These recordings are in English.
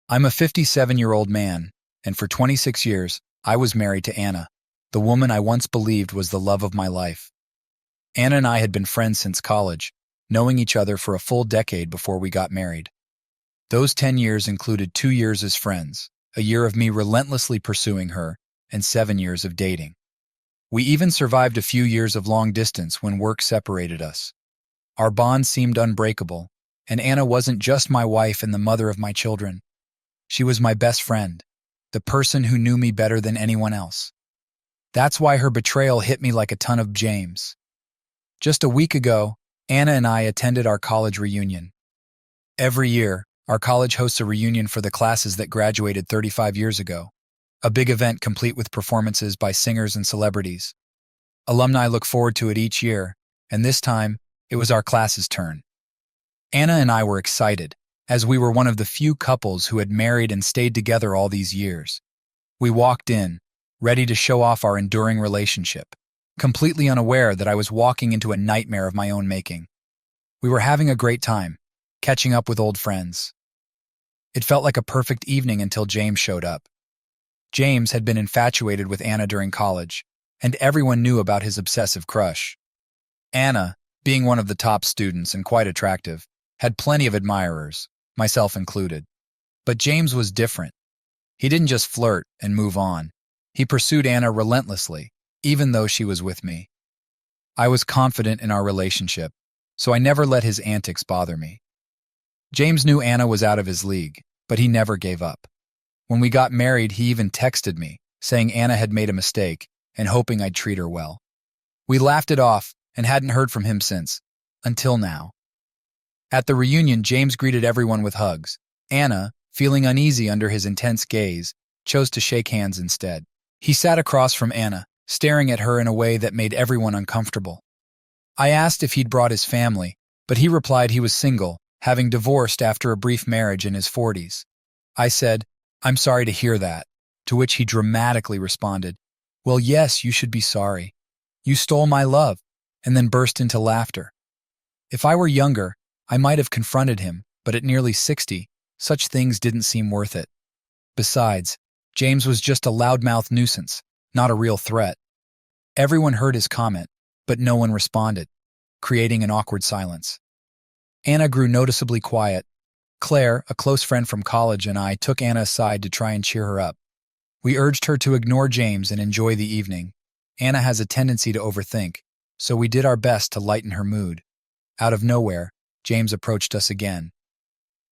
I'm a 57-year-old man, and for 26 years, I was married to Anna, the woman I once believed was the love of my life. Anna and I had been friends since college, knowing each other for a full decade before we got married. Those 10 years included 2 years as friends, a year of me relentlessly pursuing her, and 7 years of dating. We even survived a few years of long distance when work separated us. Our bond seemed unbreakable, and Anna wasn't just my wife and the mother of my children. She was my best friend, the person who knew me better than anyone else. That's why her betrayal hit me like a ton of James. Just a week ago, Anna and I attended our college reunion. Every year, our college hosts a reunion for the classes that graduated 35 years ago, a big event complete with performances by singers and celebrities. Alumni look forward to it each year, and this time, it was our class's turn. Anna and I were excited, as we were one of the few couples who had married and stayed together all these years. We walked in, ready to show off our enduring relationship, completely unaware that I was walking into a nightmare of my own making. We were having a great time, catching up with old friends. It felt like a perfect evening until James showed up. James had been infatuated with Anna during college, and everyone knew about his obsessive crush. Anna, being one of the top students and quite attractive, had plenty of admirers, myself included. But James was different. He didn't just flirt and move on. He pursued Anna relentlessly, even though she was with me. I was confident in our relationship, so I never let his antics bother me. James knew Anna was out of his league, but he never gave up. When we got married, he even texted me, saying Anna had made a mistake and hoping I'd treat her well. We laughed it off and hadn't heard from him since, until now. At the reunion, James greeted everyone with hugs. Anna, feeling uneasy under his intense gaze, chose to shake hands instead. He sat across from Anna, staring at her in a way that made everyone uncomfortable. I asked if he'd brought his family, but he replied he was single, having divorced after a brief marriage in his 40s. I said, "I'm sorry to hear that," to which he dramatically responded, "Well, yes, you should be sorry. You stole my love," and then burst into laughter. If I were younger, I might have confronted him, but at nearly 60, such things didn't seem worth it. Besides, James was just a loudmouth nuisance, not a real threat. Everyone heard his comment, but no one responded, creating an awkward silence. Anna grew noticeably quiet. Claire, a close friend from college, and I took Anna aside to try and cheer her up. We urged her to ignore James and enjoy the evening. Anna has a tendency to overthink, so we did our best to lighten her mood. Out of nowhere, James approached us again.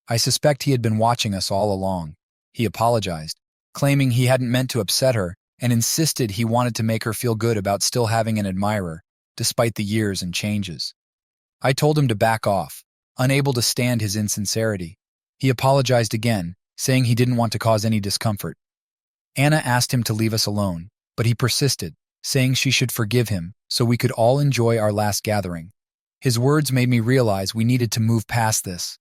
I suspect he had been watching us all along. He apologized, claiming he hadn't meant to upset her, and insisted he wanted to make her feel good about still having an admirer, despite the years and changes. I told him to back off, unable to stand his insincerity. He apologized again, saying he didn't want to cause any discomfort. Anna asked him to leave us alone, but he persisted, saying she should forgive him so we could all enjoy our last gathering. His words made me realize we needed to move past this.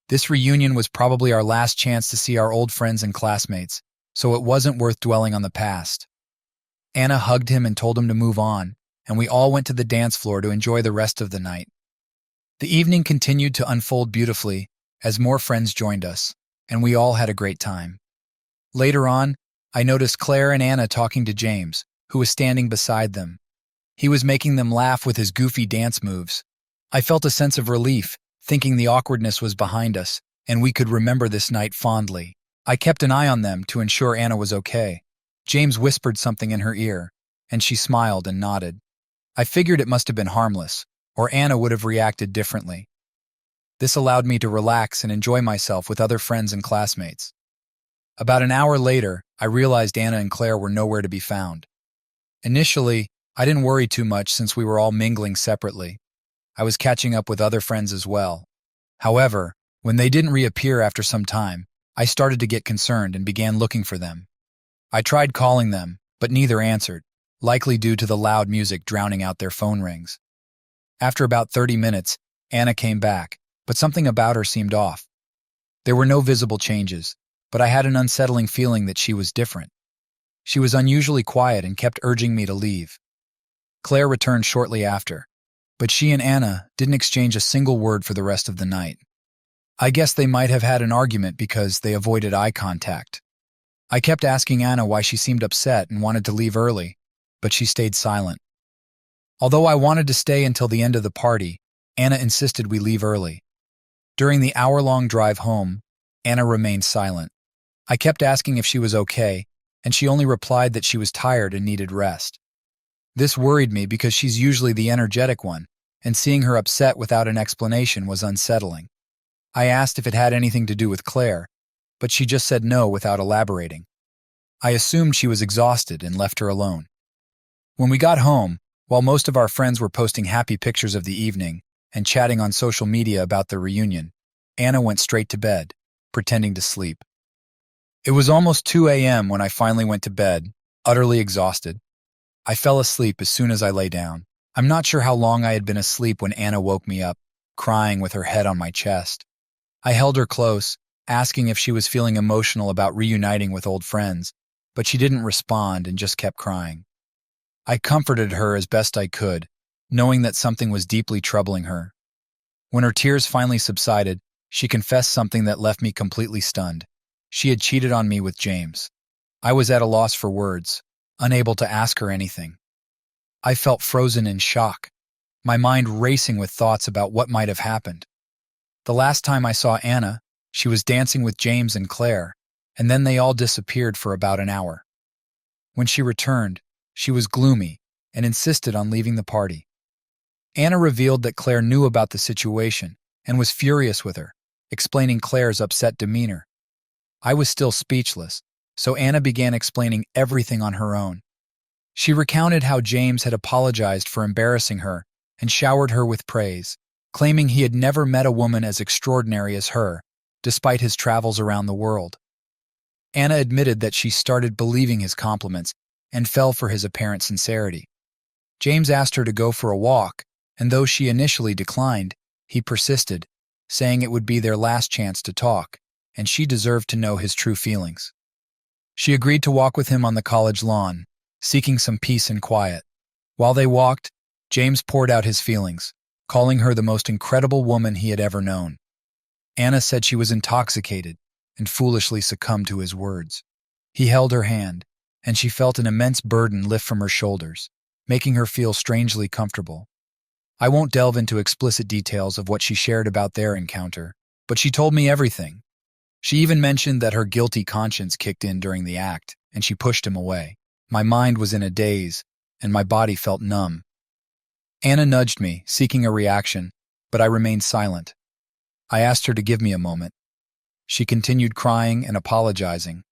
This reunion was probably our last chance to see our old friends and classmates, so it wasn't worth dwelling on the past. Anna hugged him and told him to move on, and we all went to the dance floor to enjoy the rest of the night. The evening continued to unfold beautifully as more friends joined us, and we all had a great time. Later on, I noticed Claire and Anna talking to James, who was standing beside them. He was making them laugh with his goofy dance moves. I felt a sense of relief, thinking the awkwardness was behind us, and we could remember this night fondly. I kept an eye on them to ensure Anna was okay. James whispered something in her ear, and she smiled and nodded. I figured it must have been harmless, or Anna would have reacted differently. This allowed me to relax and enjoy myself with other friends and classmates. About an hour later, I realized Anna and Claire were nowhere to be found. Initially, I didn't worry too much since we were all mingling separately. I was catching up with other friends as well. However, when they didn't reappear after some time, I started to get concerned and began looking for them. I tried calling them, but neither answered, likely due to the loud music drowning out their phone rings. After about 30 minutes, Anna came back, but something about her seemed off. There were no visible changes, but I had an unsettling feeling that she was different. She was unusually quiet and kept urging me to leave. Claire returned shortly after, but she and Anna didn't exchange a single word for the rest of the night. I guess they might have had an argument because they avoided eye contact. I kept asking Anna why she seemed upset and wanted to leave early, but she stayed silent. Although I wanted to stay until the end of the party, Anna insisted we leave early. During the hour-long drive home, Anna remained silent. I kept asking if she was okay, and she only replied that she was tired and needed rest. This worried me because she's usually the energetic one, and seeing her upset without an explanation was unsettling. I asked if it had anything to do with Claire, but she just said no without elaborating. I assumed she was exhausted and left her alone. When we got home, while most of our friends were posting happy pictures of the evening and chatting on social media about the reunion, Anna went straight to bed, pretending to sleep. It was almost 2 a.m. when I finally went to bed, utterly exhausted. I fell asleep as soon as I lay down. I'm not sure how long I had been asleep when Anna woke me up, crying with her head on my chest. I held her close, asking if she was feeling emotional about reuniting with old friends, but she didn't respond and just kept crying. I comforted her as best I could, knowing that something was deeply troubling her. When her tears finally subsided, she confessed something that left me completely stunned. She had cheated on me with James. I was at a loss for words, unable to ask her anything. I felt frozen in shock, my mind racing with thoughts about what might have happened. The last time I saw Anna, she was dancing with James and Claire, and then they all disappeared for about an hour. When she returned, she was gloomy and insisted on leaving the party. Anna revealed that Claire knew about the situation and was furious with her, explaining Claire's upset demeanor. I was still speechless, so Anna began explaining everything on her own. She recounted how James had apologized for embarrassing her and showered her with praise, claiming he had never met a woman as extraordinary as her, despite his travels around the world. Anna admitted that she started believing his compliments and fell for his apparent sincerity. James asked her to go for a walk, and though she initially declined, he persisted, saying it would be their last chance to talk, and she deserved to know his true feelings. She agreed to walk with him on the college lawn, seeking some peace and quiet. While they walked, James poured out his feelings, calling her the most incredible woman he had ever known. Anna said she was intoxicated and foolishly succumbed to his words. He held her hand, and she felt an immense burden lift from her shoulders, making her feel strangely comfortable. I won't delve into explicit details of what she shared about their encounter, but she told me everything. She even mentioned that her guilty conscience kicked in during the act, and she pushed him away. My mind was in a daze, and my body felt numb. Anna nudged me, seeking a reaction, but I remained silent. I asked her to give me a moment. She continued crying and apologizing.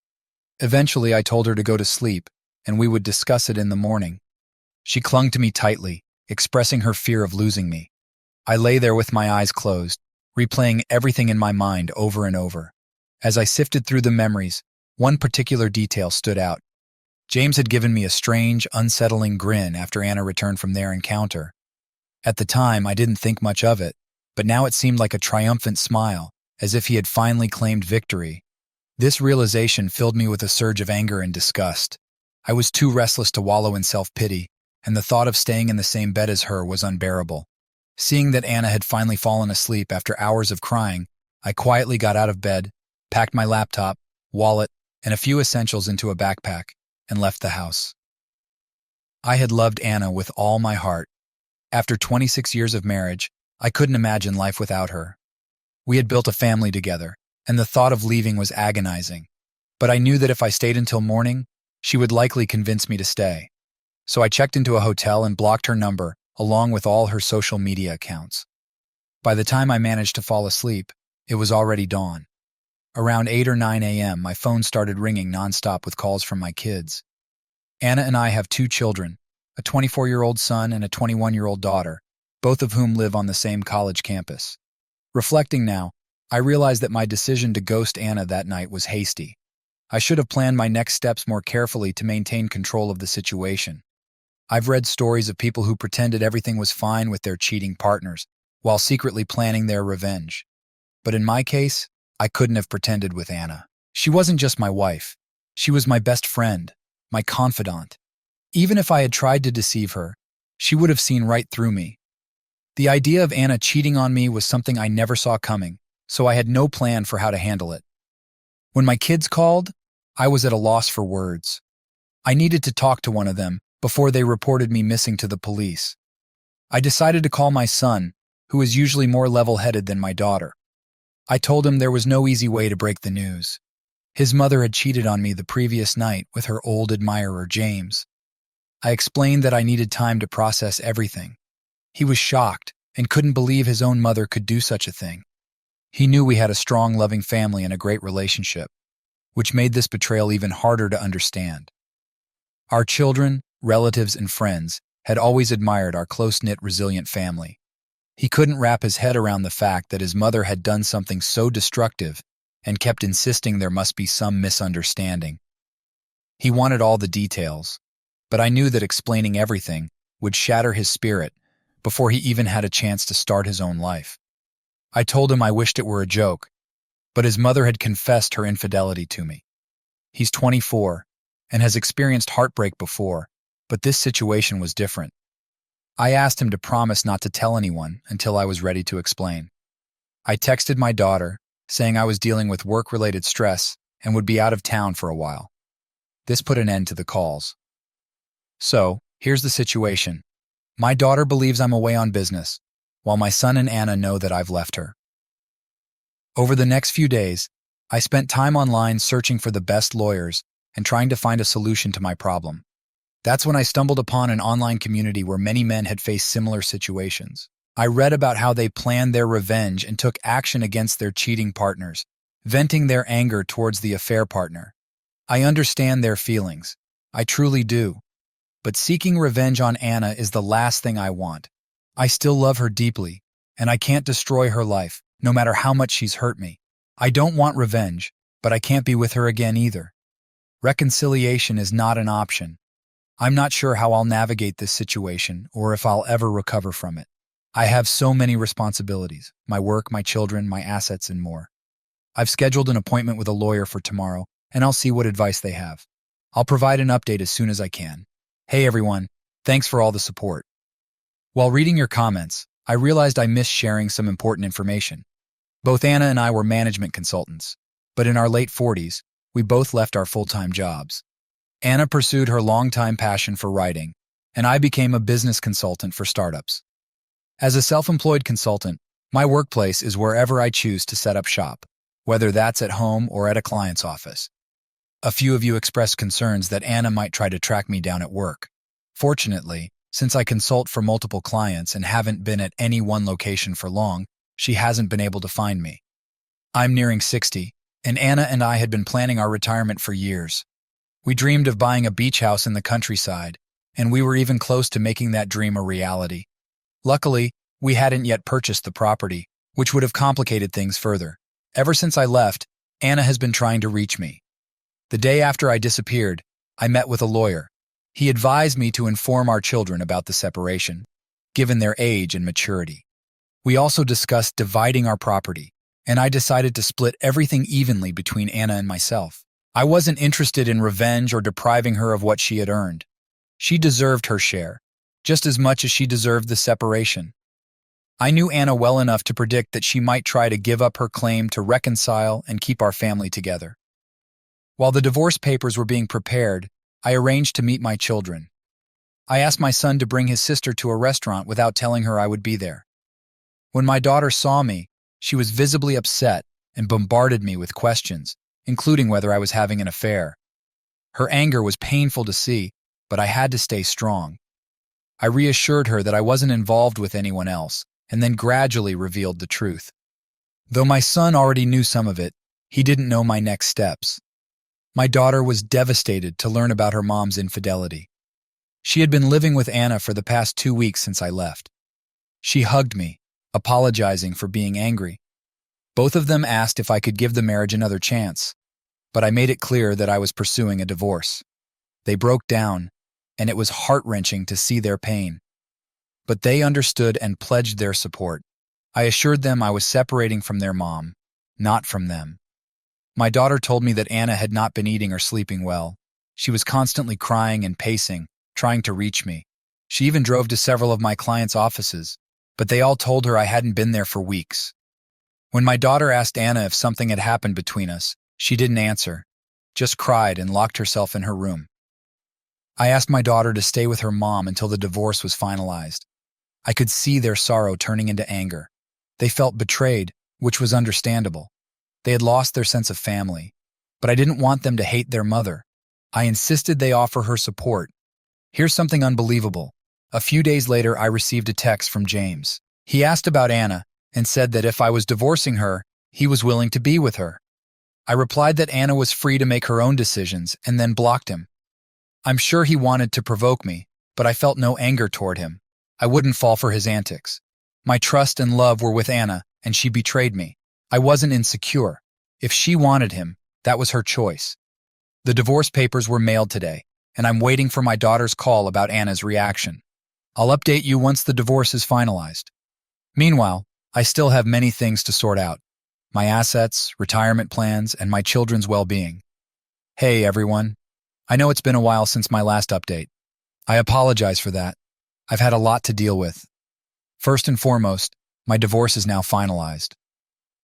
Eventually, I told her to go to sleep, and we would discuss it in the morning. She clung to me tightly, expressing her fear of losing me. I lay there with my eyes closed, replaying everything in my mind over and over. As I sifted through the memories, one particular detail stood out. James had given me a strange, unsettling grin after Anna returned from their encounter. At the time, I didn't think much of it, but now it seemed like a triumphant smile, as if he had finally claimed victory. This realization filled me with a surge of anger and disgust. I was too restless to wallow in self-pity, and the thought of staying in the same bed as her was unbearable. Seeing that Anna had finally fallen asleep after hours of crying, I quietly got out of bed, packed my laptop, wallet, and a few essentials into a backpack, and left the house. I had loved Anna with all my heart. After 26 years of marriage, I couldn't imagine life without her. We had built a family together, and the thought of leaving was agonizing. But I knew that if I stayed until morning, she would likely convince me to stay. So I checked into a hotel and blocked her number, along with all her social media accounts. By the time I managed to fall asleep, it was already dawn. Around 8 or 9 a.m., my phone started ringing nonstop with calls from my kids. Anna and I have 2 children, a 24-year-old son and a 21-year-old daughter, both of whom live on the same college campus. Reflecting now, I realized that my decision to ghost Anna that night was hasty. I should have planned my next steps more carefully to maintain control of the situation. I've read stories of people who pretended everything was fine with their cheating partners, while secretly planning their revenge. But in my case, I couldn't have pretended with Anna. She wasn't just my wife. She was my best friend, my confidant. Even if I had tried to deceive her, she would have seen right through me. The idea of Anna cheating on me was something I never saw coming, so I had no plan for how to handle it. When my kids called, I was at a loss for words. I needed to talk to one of them before they reported me missing to the police. I decided to call my son, who is usually more level-headed than my daughter. I told him there was no easy way to break the news. His mother had cheated on me the previous night with her old admirer, James. I explained that I needed time to process everything. He was shocked and couldn't believe his own mother could do such a thing. He knew we had a strong, loving family and a great relationship, which made this betrayal even harder to understand. Our children, relatives, and friends had always admired our close-knit, resilient family. He couldn't wrap his head around the fact that his mother had done something so destructive and kept insisting there must be some misunderstanding. He wanted all the details, but I knew that explaining everything would shatter his spirit before he even had a chance to start his own life. I told him I wished it were a joke, but his mother had confessed her infidelity to me. He's 24 and has experienced heartbreak before, but this situation was different. I asked him to promise not to tell anyone until I was ready to explain. I texted my daughter, saying I was dealing with work-related stress and would be out of town for a while. This put an end to the calls. So, here's the situation. My daughter believes I'm away on business, while my son and Anna know that I've left her. Over the next few days, I spent time online searching for the best lawyers and trying to find a solution to my problem. That's when I stumbled upon an online community where many men had faced similar situations. I read about how they planned their revenge and took action against their cheating partners, venting their anger towards the affair partner. I understand their feelings. I truly do. But seeking revenge on Anna is the last thing I want. I still love her deeply, and I can't destroy her life, no matter how much she's hurt me. I don't want revenge, but I can't be with her again either. Reconciliation is not an option. I'm not sure how I'll navigate this situation or if I'll ever recover from it. I have so many responsibilities: my work, my children, my assets, and more. I've scheduled an appointment with a lawyer for tomorrow, and I'll see what advice they have. I'll provide an update as soon as I can. Hey everyone, thanks for all the support. While reading your comments, I realized I missed sharing some important information. Both Anna and I were management consultants, but in our late 40s, we both left our full-time jobs. Anna pursued her longtime passion for writing, and I became a business consultant for startups. As a self-employed consultant, my workplace is wherever I choose to set up shop, whether that's at home or at a client's office. A few of you expressed concerns that Anna might try to track me down at work. Fortunately, since I consult for multiple clients and haven't been at any one location for long, she hasn't been able to find me. I'm nearing 60, and Anna and I had been planning our retirement for years. We dreamed of buying a beach house in the countryside, and we were even close to making that dream a reality. Luckily, we hadn't yet purchased the property, which would have complicated things further. Ever since I left, Anna has been trying to reach me. The day after I disappeared, I met with a lawyer. He advised me to inform our children about the separation, given their age and maturity. We also discussed dividing our property, and I decided to split everything evenly between Anna and myself. I wasn't interested in revenge or depriving her of what she had earned. She deserved her share, just as much as she deserved the separation. I knew Anna well enough to predict that she might try to give up her claim to reconcile and keep our family together. While the divorce papers were being prepared, I arranged to meet my children. I asked my son to bring his sister to a restaurant without telling her I would be there. When my daughter saw me, she was visibly upset and bombarded me with questions, including whether I was having an affair. Her anger was painful to see, but I had to stay strong. I reassured her that I wasn't involved with anyone else, and then gradually revealed the truth. Though my son already knew some of it, he didn't know my next steps. My daughter was devastated to learn about her mom's infidelity. She had been living with Anna for the past 2 weeks since I left. She hugged me, apologizing for being angry. Both of them asked if I could give the marriage another chance, but I made it clear that I was pursuing a divorce. They broke down, and it was heart-wrenching to see their pain. But they understood and pledged their support. I assured them I was separating from their mom, not from them. My daughter told me that Anna had not been eating or sleeping well. She was constantly crying and pacing, trying to reach me. She even drove to several of my clients' offices, but they all told her I hadn't been there for weeks. When my daughter asked Anna if something had happened between us, she didn't answer, just cried and locked herself in her room. I asked my daughter to stay with her mom until the divorce was finalized. I could see their sorrow turning into anger. They felt betrayed, which was understandable. They had lost their sense of family, but I didn't want them to hate their mother. I insisted they offer her support. Here's something unbelievable. A few days later, I received a text from James. He asked about Anna and said that if I was divorcing her, he was willing to be with her. I replied that Anna was free to make her own decisions and then blocked him. I'm sure he wanted to provoke me, but I felt no anger toward him. I wouldn't fall for his antics. My trust and love were with Anna, and she betrayed me. I wasn't insecure. If she wanted him, that was her choice. The divorce papers were mailed today, and I'm waiting for my daughter's call about Anna's reaction. I'll update you once the divorce is finalized. Meanwhile, I still have many things to sort out. My assets, retirement plans, and my children's well-being. Hey, everyone. I know it's been a while since my last update. I apologize for that. I've had a lot to deal with. First and foremost, my divorce is now finalized.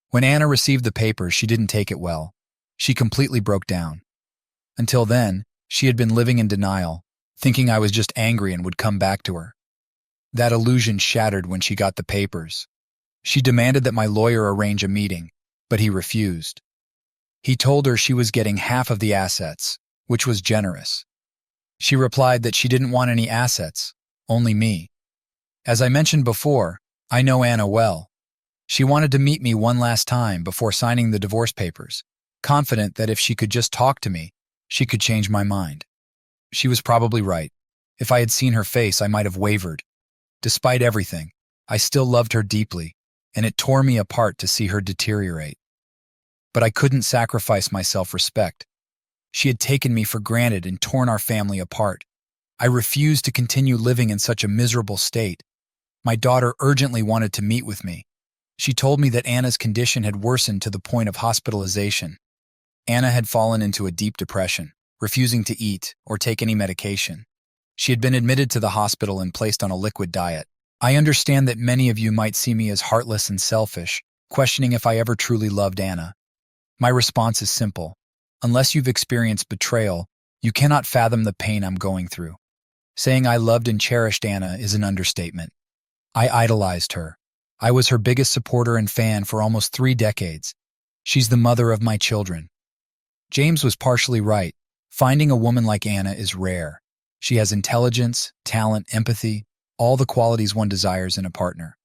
When Anna received the papers, she didn't take it well. She completely broke down. Until then, she had been living in denial, thinking I was just angry and would come back to her. That illusion shattered when she got the papers. She demanded that my lawyer arrange a meeting, but he refused. He told her she was getting half of the assets, which was generous. She replied that she didn't want any assets, only me. As I mentioned before, I know Anna well. She wanted to meet me one last time before signing the divorce papers, confident that if she could just talk to me, she could change my mind. She was probably right. If I had seen her face, I might have wavered. Despite everything, I still loved her deeply, and it tore me apart to see her deteriorate. But I couldn't sacrifice my self-respect. She had taken me for granted and torn our family apart. I refused to continue living in such a miserable state. My daughter urgently wanted to meet with me. She told me that Anna's condition had worsened to the point of hospitalization. Anna had fallen into a deep depression, refusing to eat or take any medication. She had been admitted to the hospital and placed on a liquid diet. I understand that many of you might see me as heartless and selfish, questioning if I ever truly loved Anna. My response is simple. Unless you've experienced betrayal, you cannot fathom the pain I'm going through. Saying I loved and cherished Anna is an understatement. I idolized her. I was her biggest supporter and fan for almost 3 decades. She's the mother of my children. James was partially right. Finding a woman like Anna is rare. She has intelligence, talent, empathy, all the qualities one desires in a partner.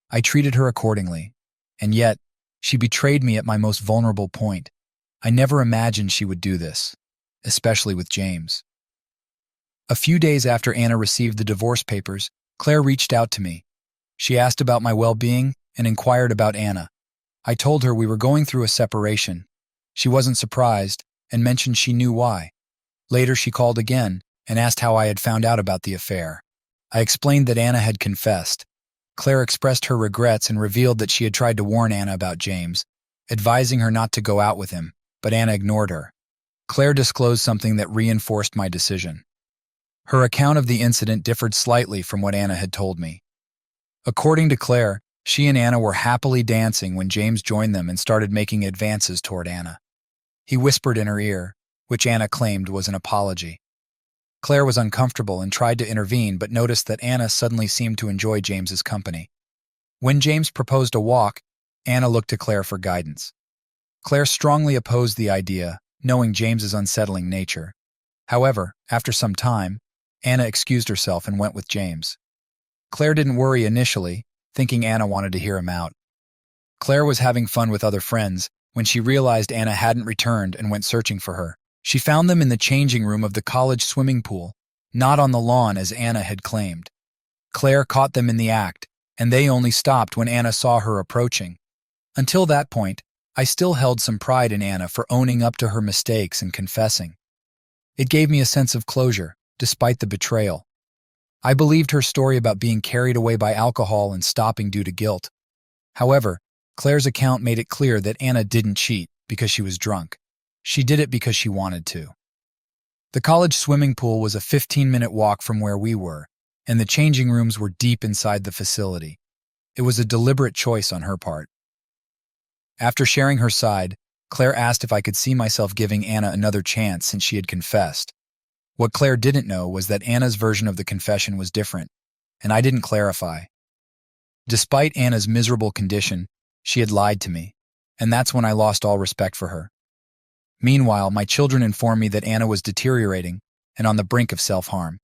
I treated her accordingly, and yet, she betrayed me at my most vulnerable point. I never imagined she would do this, especially with James. A few days after Anna received the divorce papers, Claire reached out to me. She asked about my well-being and inquired about Anna. I told her we were going through a separation. She wasn't surprised and mentioned she knew why. Later, she called again and asked how I had found out about the affair. I explained that Anna had confessed. Claire expressed her regrets and revealed that she had tried to warn Anna about James, advising her not to go out with him, but Anna ignored her. Claire disclosed something that reinforced my decision. Her account of the incident differed slightly from what Anna had told me. According to Claire, she and Anna were happily dancing when James joined them and started making advances toward Anna. He whispered in her ear, which Anna claimed was an apology. Claire was uncomfortable and tried to intervene but noticed that Anna suddenly seemed to enjoy James's company. When James proposed a walk, Anna looked to Claire for guidance. Claire strongly opposed the idea, knowing James's unsettling nature. However, after some time, Anna excused herself and went with James. Claire didn't worry initially, thinking Anna wanted to hear him out. Claire was having fun with other friends when she realized Anna hadn't returned and went searching for her. She found them in the changing room of the college swimming pool, not on the lawn as Anna had claimed. Claire caught them in the act, and they only stopped when Anna saw her approaching. Until that point, I still held some pride in Anna for owning up to her mistakes and confessing. It gave me a sense of closure, despite the betrayal. I believed her story about being carried away by alcohol and stopping due to guilt. However, Claire's account made it clear that Anna didn't cheat because she was drunk. She did it because she wanted to. The college swimming pool was a 15-minute walk from where we were, and the changing rooms were deep inside the facility. It was a deliberate choice on her part. After sharing her side, Claire asked if I could see myself giving Anna another chance since she had confessed. What Claire didn't know was that Anna's version of the confession was different, and I didn't clarify. Despite Anna's miserable condition, she had lied to me, and that's when I lost all respect for her. Meanwhile, my children informed me that Anna was deteriorating and on the brink of self-harm.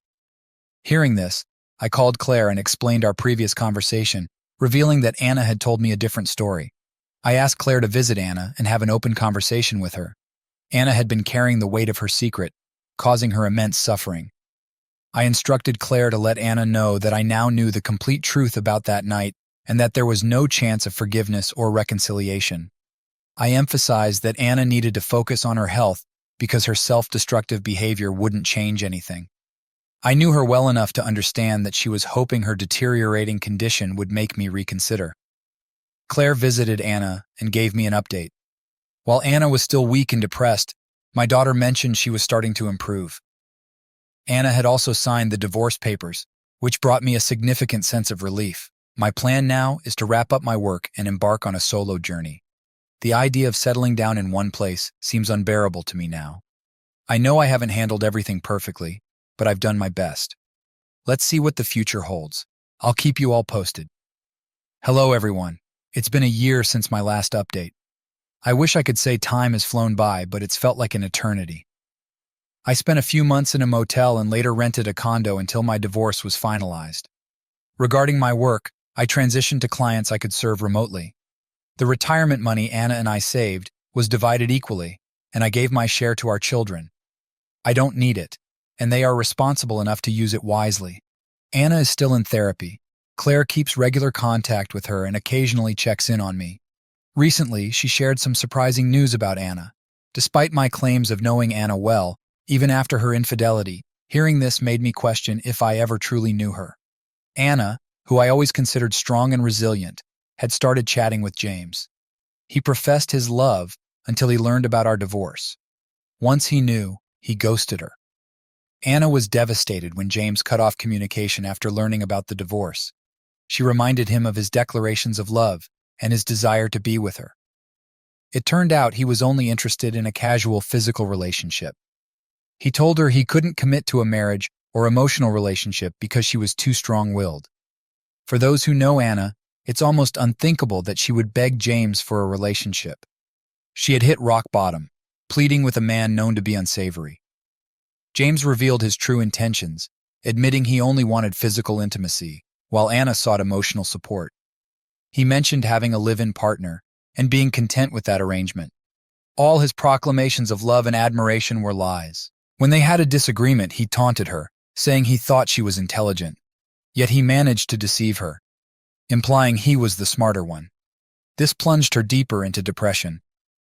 Hearing this, I called Claire and explained our previous conversation, revealing that Anna had told me a different story. I asked Claire to visit Anna and have an open conversation with her. Anna had been carrying the weight of her secret, causing her immense suffering. I instructed Claire to let Anna know that I now knew the complete truth about that night and that there was no chance of forgiveness or reconciliation. I emphasized that Anna needed to focus on her health because her self-destructive behavior wouldn't change anything. I knew her well enough to understand that she was hoping her deteriorating condition would make me reconsider. Claire visited Anna and gave me an update. While Anna was still weak and depressed, my daughter mentioned she was starting to improve. Anna had also signed the divorce papers, which brought me a significant sense of relief. My plan now is to wrap up my work and embark on a solo journey. The idea of settling down in one place seems unbearable to me now. I know I haven't handled everything perfectly, but I've done my best. Let's see what the future holds. I'll keep you all posted. Hello, everyone. It's been a year since my last update. I wish I could say time has flown by, but it's felt like an eternity. I spent a few months in a motel and later rented a condo until my divorce was finalized. Regarding my work, I transitioned to clients I could serve remotely. The retirement money Anna and I saved was divided equally, and I gave my share to our children. I don't need it, and they are responsible enough to use it wisely. Anna is still in therapy. Claire keeps regular contact with her and occasionally checks in on me. Recently, she shared some surprising news about Anna. Despite my claims of knowing Anna well, even after her infidelity, hearing this made me question if I ever truly knew her. Anna, who I always considered strong and resilient, had started chatting with James. He professed his love until he learned about our divorce. Once he knew, he ghosted her. Anna was devastated when James cut off communication after learning about the divorce. She reminded him of his declarations of love and his desire to be with her. It turned out he was only interested in a casual physical relationship. He told her he couldn't commit to a marriage or emotional relationship because she was too strong-willed. For those who know Anna, it's almost unthinkable that she would beg James for a relationship. She had hit rock bottom, pleading with a man known to be unsavory. James revealed his true intentions, admitting he only wanted physical intimacy, while Anna sought emotional support. He mentioned having a live-in partner and being content with that arrangement. All his proclamations of love and admiration were lies. When they had a disagreement, he taunted her, saying he thought she was intelligent. Yet he managed to deceive her, implying he was the smarter one. This plunged her deeper into depression,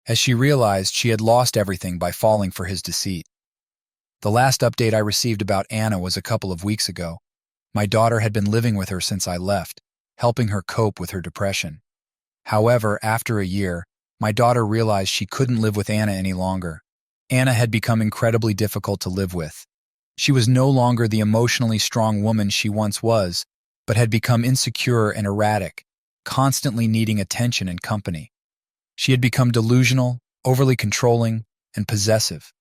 as she realized she had lost everything by falling for his deceit. The last update I received about Anna was a couple of weeks ago. My daughter had been living with her since I left, helping her cope with her depression. However, after a year, my daughter realized she couldn't live with Anna any longer. Anna had become incredibly difficult to live with. She was no longer the emotionally strong woman she once was, but had become insecure and erratic, constantly needing attention and company. She had become delusional, overly controlling, and possessive.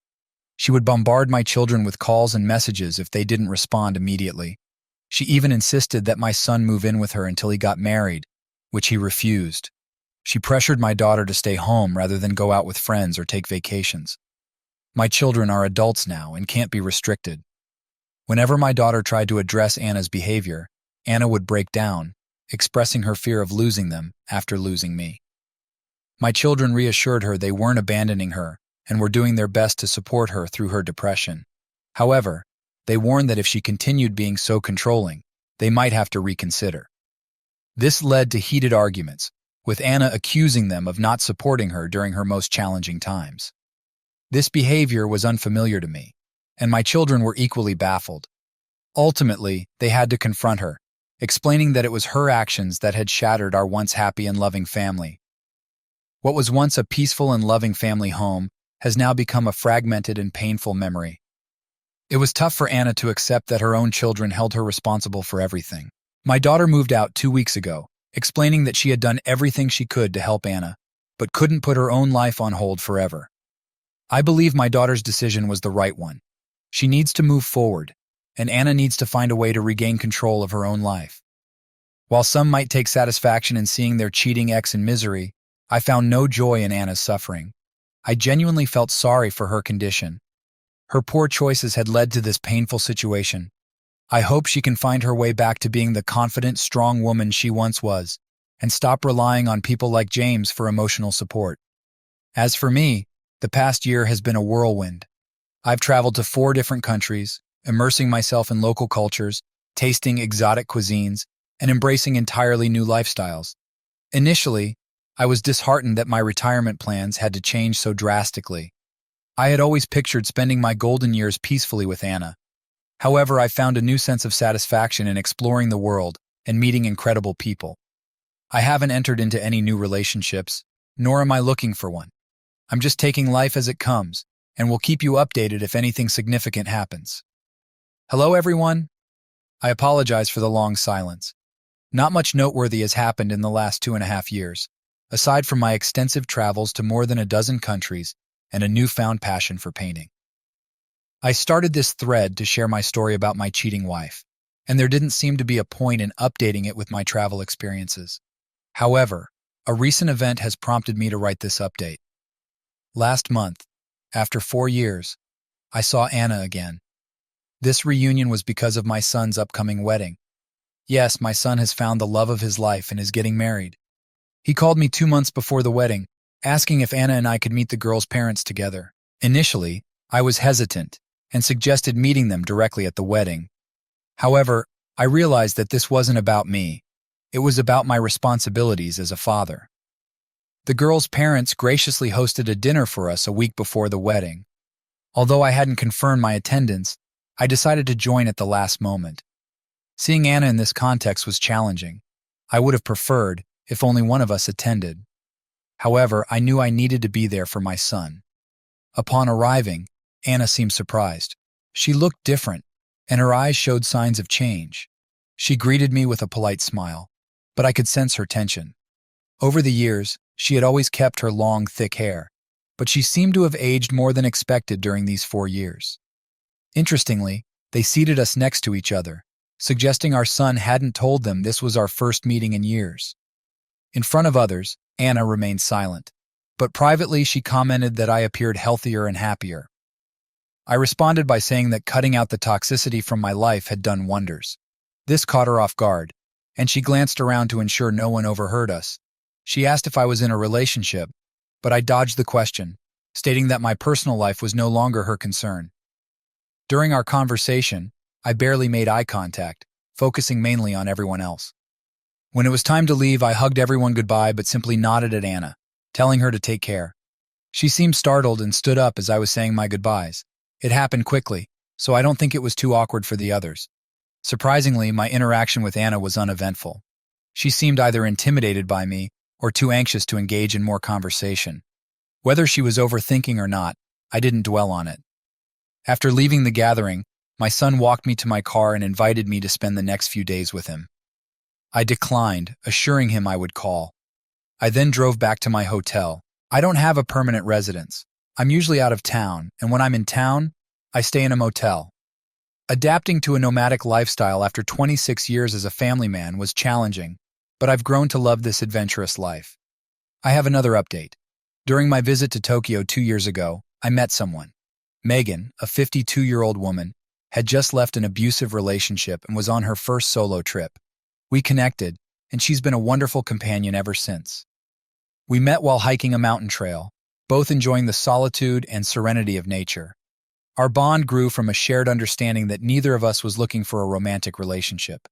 She would bombard my children with calls and messages if they didn't respond immediately. She even insisted that my son move in with her until he got married, which he refused. She pressured my daughter to stay home rather than go out with friends or take vacations. My children are adults now and can't be restricted. Whenever my daughter tried to address Anna's behavior, Anna would break down, expressing her fear of losing them after losing me. My children reassured her they weren't abandoning her and were doing their best to support her through her depression. However, they warned that if she continued being so controlling, they might have to reconsider. This led to heated arguments, with Anna accusing them of not supporting her during her most challenging times. This behavior was unfamiliar to me, and my children were equally baffled. Ultimately, they had to confront her, explaining that it was her actions that had shattered our once happy and loving family. What was once a peaceful and loving family home has now become a fragmented and painful memory. It was tough for Anna to accept that her own children held her responsible for everything. My daughter moved out 2 weeks ago, explaining that she had done everything she could to help Anna, but couldn't put her own life on hold forever. I believe my daughter's decision was the right one. She needs to move forward, and Anna needs to find a way to regain control of her own life. While some might take satisfaction in seeing their cheating ex in misery, I found no joy in Anna's suffering. I genuinely felt sorry for her condition. Her poor choices had led to this painful situation. I hope she can find her way back to being the confident, strong woman she once was, and stop relying on people like James for emotional support. As for me, the past year has been a whirlwind. I've traveled to 4 different countries, immersing myself in local cultures, tasting exotic cuisines, and embracing entirely new lifestyles. Initially, I was disheartened that my retirement plans had to change so drastically. I had always pictured spending my golden years peacefully with Anna. However, I found a new sense of satisfaction in exploring the world and meeting incredible people. I haven't entered into any new relationships, nor am I looking for one. I'm just taking life as it comes, and will keep you updated if anything significant happens. Hello, everyone. I apologize for the long silence. Not much noteworthy has happened in the last 2.5 years, aside from my extensive travels to more than a dozen countries and a newfound passion for painting. I started this thread to share my story about my cheating wife, and there didn't seem to be a point in updating it with my travel experiences. However, a recent event has prompted me to write this update. Last month, after 4 years, I saw Anna again. This reunion was because of my son's upcoming wedding. Yes, my son has found the love of his life and is getting married. He called me 2 months before the wedding, asking if Anna and I could meet the girl's parents together. Initially, I was hesitant and suggested meeting them directly at the wedding. However, I realized that this wasn't about me. It was about my responsibilities as a father. The girl's parents graciously hosted a dinner for us a week before the wedding. Although I hadn't confirmed my attendance, I decided to join at the last moment. Seeing Anna in this context was challenging. I would have preferred if only one of us attended. However, I knew I needed to be there for my son. Upon arriving, Anna seemed surprised. She looked different, and her eyes showed signs of change. She greeted me with a polite smile, but I could sense her tension. Over the years, she had always kept her long, thick hair, but she seemed to have aged more than expected during these 4 years. Interestingly, they seated us next to each other, suggesting our son hadn't told them this was our first meeting in years. In front of others, Anna remained silent, but privately she commented that I appeared healthier and happier. I responded by saying that cutting out the toxicity from my life had done wonders. This caught her off guard, and she glanced around to ensure no one overheard us. She asked if I was in a relationship, but I dodged the question, stating that my personal life was no longer her concern. During our conversation, I barely made eye contact, focusing mainly on everyone else. When it was time to leave, I hugged everyone goodbye but simply nodded at Anna, telling her to take care. She seemed startled and stood up as I was saying my goodbyes. It happened quickly, so I don't think it was too awkward for the others. Surprisingly, my interaction with Anna was uneventful. She seemed either intimidated by me or too anxious to engage in more conversation. Whether she was overthinking or not, I didn't dwell on it. After leaving the gathering, my son walked me to my car and invited me to spend the next few days with him. I declined, assuring him I would call. I then drove back to my hotel. I don't have a permanent residence. I'm usually out of town, and when I'm in town, I stay in a motel. Adapting to a nomadic lifestyle after 26 years as a family man was challenging, but I've grown to love this adventurous life. I have another update. During my visit to Tokyo 2 years ago, I met someone. Megan, a 52-year-old woman, had just left an abusive relationship and was on her first solo trip. We connected, and she's been a wonderful companion ever since. We met while hiking a mountain trail, both enjoying the solitude and serenity of nature. Our bond grew from a shared understanding that neither of us was looking for a romantic relationship.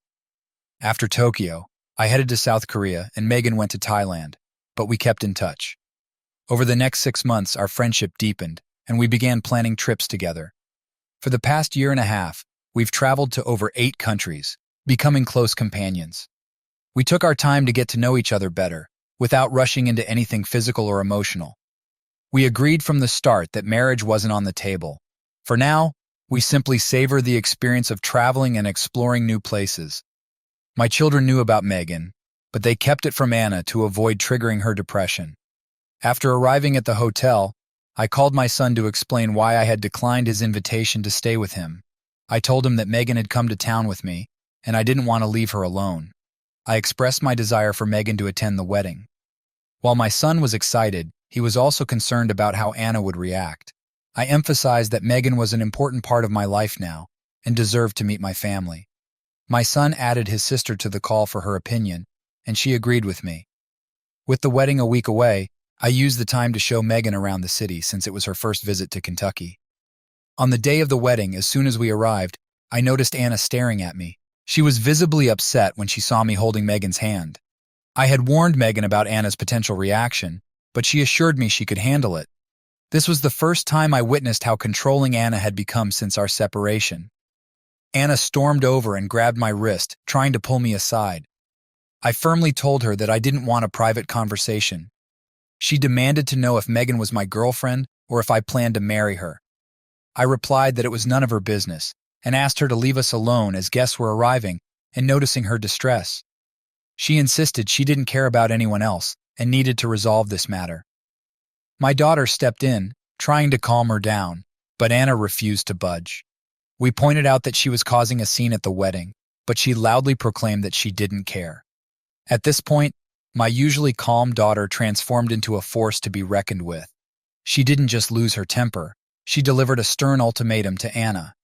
After Tokyo, I headed to South Korea and Megan went to Thailand, but we kept in touch. Over the next 6 months, our friendship deepened, and we began planning trips together. For the past year and a half, we've traveled to over 8 countries, becoming close companions. We took our time to get to know each other better, without rushing into anything physical or emotional. We agreed from the start that marriage wasn't on the table. For now, we simply savor the experience of traveling and exploring new places. My children knew about Megan, but they kept it from Anna to avoid triggering her depression. After arriving at the hotel, I called my son to explain why I had declined his invitation to stay with him. I told him that Megan had come to town with me, and I didn't want to leave her alone. I expressed my desire for Megan to attend the wedding. While my son was excited, he was also concerned about how Anna would react. I emphasized that Megan was an important part of my life now and deserved to meet my family. My son added his sister to the call for her opinion, and she agreed with me. With the wedding a week away, I used the time to show Megan around the city since it was her first visit to Kentucky. On the day of the wedding, as soon as we arrived, I noticed Anna staring at me. She was visibly upset when she saw me holding Megan's hand. I had warned Megan about Anna's potential reaction, but she assured me she could handle it. This was the first time I witnessed how controlling Anna had become since our separation. Anna stormed over and grabbed my wrist, trying to pull me aside. I firmly told her that I didn't want a private conversation. She demanded to know if Megan was my girlfriend or if I planned to marry her. I replied that it was none of her business and asked her to leave us alone as guests were arriving and noticing her distress. She insisted she didn't care about anyone else and needed to resolve this matter. My daughter stepped in, trying to calm her down, but Anna refused to budge. We pointed out that she was causing a scene at the wedding, but she loudly proclaimed that she didn't care. At this point, my usually calm daughter transformed into a force to be reckoned with. She didn't just lose her temper, she delivered a stern ultimatum to Anna.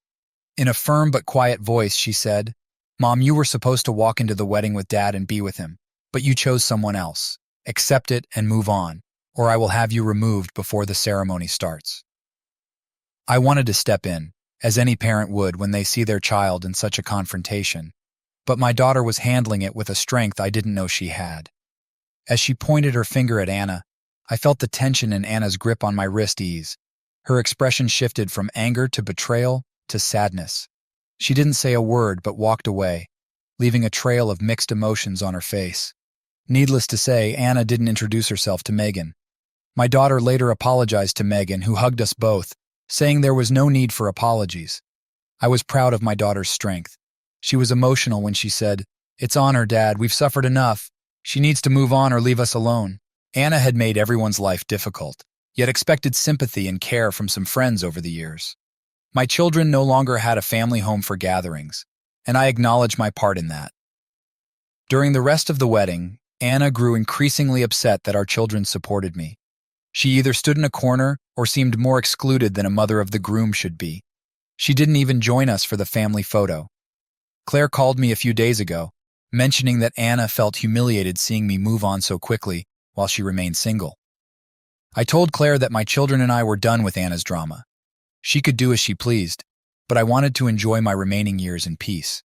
In a firm but quiet voice, she said, "Mom, you were supposed to walk into the wedding with Dad and be with him, but you chose someone else. Accept it and move on, or I will have you removed before the ceremony starts." I wanted to step in, as any parent would when they see their child in such a confrontation, but my daughter was handling it with a strength I didn't know she had. As she pointed her finger at Anna, I felt the tension in Anna's grip on my wrist ease. Her expression shifted from anger to betrayal to sadness. She didn't say a word but walked away, leaving a trail of mixed emotions on her face. Needless to say, Anna didn't introduce herself to Megan. My daughter later apologized to Megan, who hugged us both, saying there was no need for apologies. I was proud of my daughter's strength. She was emotional when she said, "It's on her, Dad, we've suffered enough. She needs to move on or leave us alone." Anna had made everyone's life difficult, yet expected sympathy and care from some friends over the years. My children no longer had a family home for gatherings, and I acknowledge my part in that. During the rest of the wedding, Anna grew increasingly upset that our children supported me. She either stood in a corner or seemed more excluded than a mother of the groom should be. She didn't even join us for the family photo. Claire called me a few days ago, mentioning that Anna felt humiliated seeing me move on so quickly while she remained single. I told Claire that my children and I were done with Anna's drama. She could do as she pleased, but I wanted to enjoy my remaining years in peace.